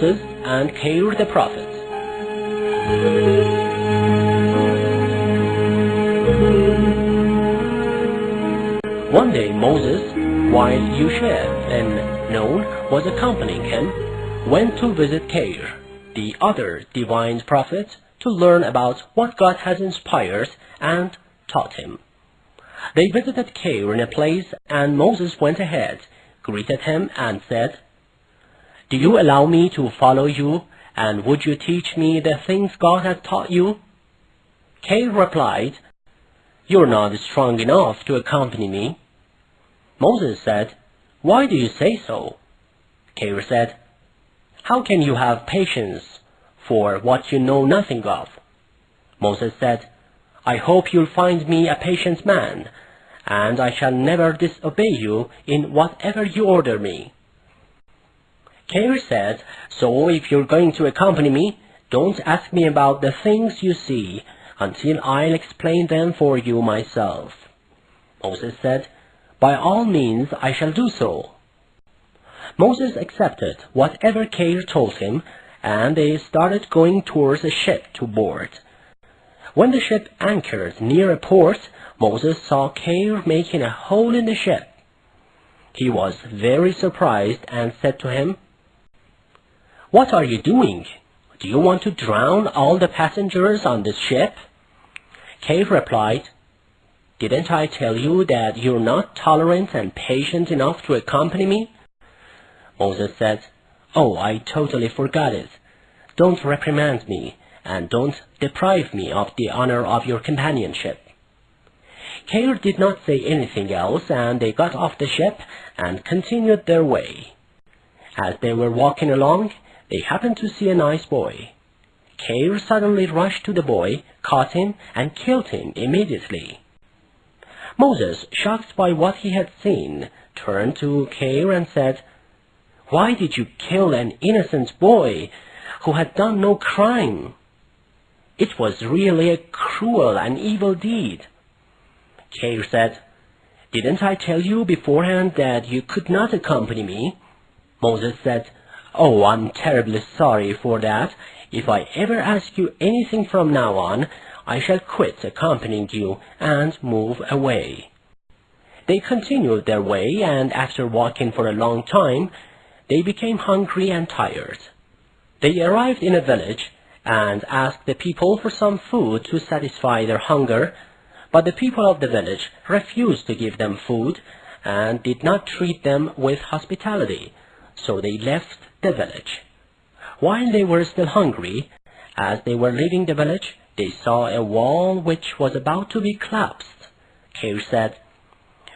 Moses and Kheyr the prophet. One day Moses, while Yusuf and Nun was accompanying him, went to visit Kheyr, the other divine prophet, to learn about what God has inspired and taught him. They visited Kheyr in a place, and Moses went ahead, greeted him, and said, "Do you allow me to follow you, and would you teach me the things God has taught you?" Kheyr replied, "You're not strong enough to accompany me." Moses said, "Why do you say so?" Kheyr said, "How can you have patience for what you know nothing of?" Moses said, "I hope you'll find me a patient man, and I shall never disobey you in whatever you order me." Kheyr said, "So if you're going to accompany me, don't ask me about the things you see until I'll explain them for you myself." Moses said, "By all means I shall do so." Moses accepted whatever Kheyr told him, and they started going towards a ship to board. When the ship anchored near a port, Moses saw Kheyr making a hole in the ship. He was very surprised and said to him, "What are you doing? Do you want to drown all the passengers on this ship?" Kheyr replied, "Didn't I tell you that you're not tolerant and patient enough to accompany me?" Moses said, "Oh, I totally forgot it. Don't reprimand me, and don't deprive me of the honor of your companionship." Kheyr did not say anything else, and they got off the ship and continued their way. As they were walking along, they happened to see a nice boy. Kheyr suddenly rushed to the boy, caught him, and killed him immediately. Moses, shocked by what he had seen, turned to Kheyr and said, "Why did you kill an innocent boy who had done no crime? It was really a cruel and evil deed." Kheyr said, "Didn't I tell you beforehand that you could not accompany me?" Moses said, "Oh, I'm terribly sorry for that. If I ever ask you anything from now on, I shall quit accompanying you and move away." They continued their way, and after walking for a long time, they became hungry and tired. They arrived in a village and asked the people for some food to satisfy their hunger, but the people of the village refused to give them food and did not treat them with hospitality, so they left the village. While they were still hungry, as they were leaving the village, they saw a wall which was about to be collapsed. Kheyr said,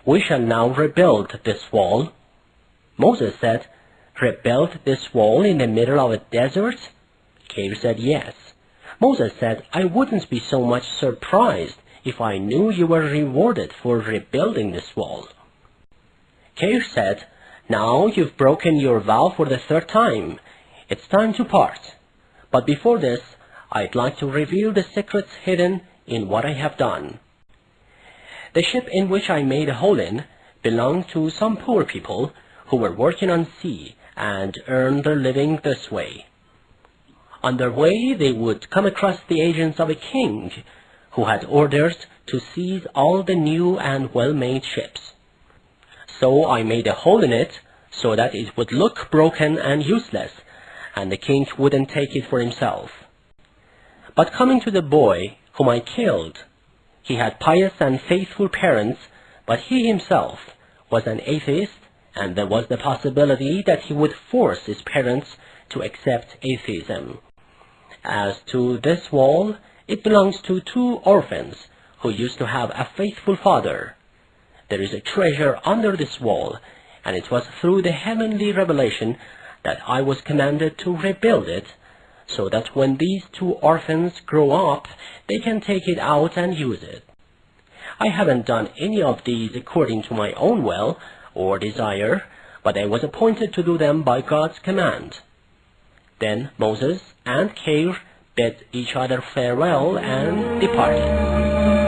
"We shall now rebuild this wall." Moses said, "Rebuild this wall in the middle of a desert?" Kheyr said, "Yes." Moses said, "I wouldn't be so much surprised if I knew you were rewarded for rebuilding this wall." Kheyr said, "Now you've broken your vow for the third time. It's time to part. But before this, I'd like to reveal the secrets hidden in what I have done. The ship in which I made a hole in belonged to some poor people who were working on sea and earned their living this way. On their way, they would come across the agents of a king who had orders to seize all the new and well-made ships. So I made a hole in it so that it would look broken and useless, and the king wouldn't take it for himself. But coming to the boy whom I killed, he had pious and faithful parents, but he himself was an atheist, and there was the possibility that he would force his parents to accept atheism. As to this wall, it belongs to 2 orphans who used to have a faithful father. There is a treasure under this wall, and it was through the heavenly revelation that I was commanded to rebuild it, so that when these 2 orphans grow up, they can take it out and use it. I haven't done any of these according to my own will or desire, but I was appointed to do them by God's command." Then Moses and Kheyr bid each other farewell and departed.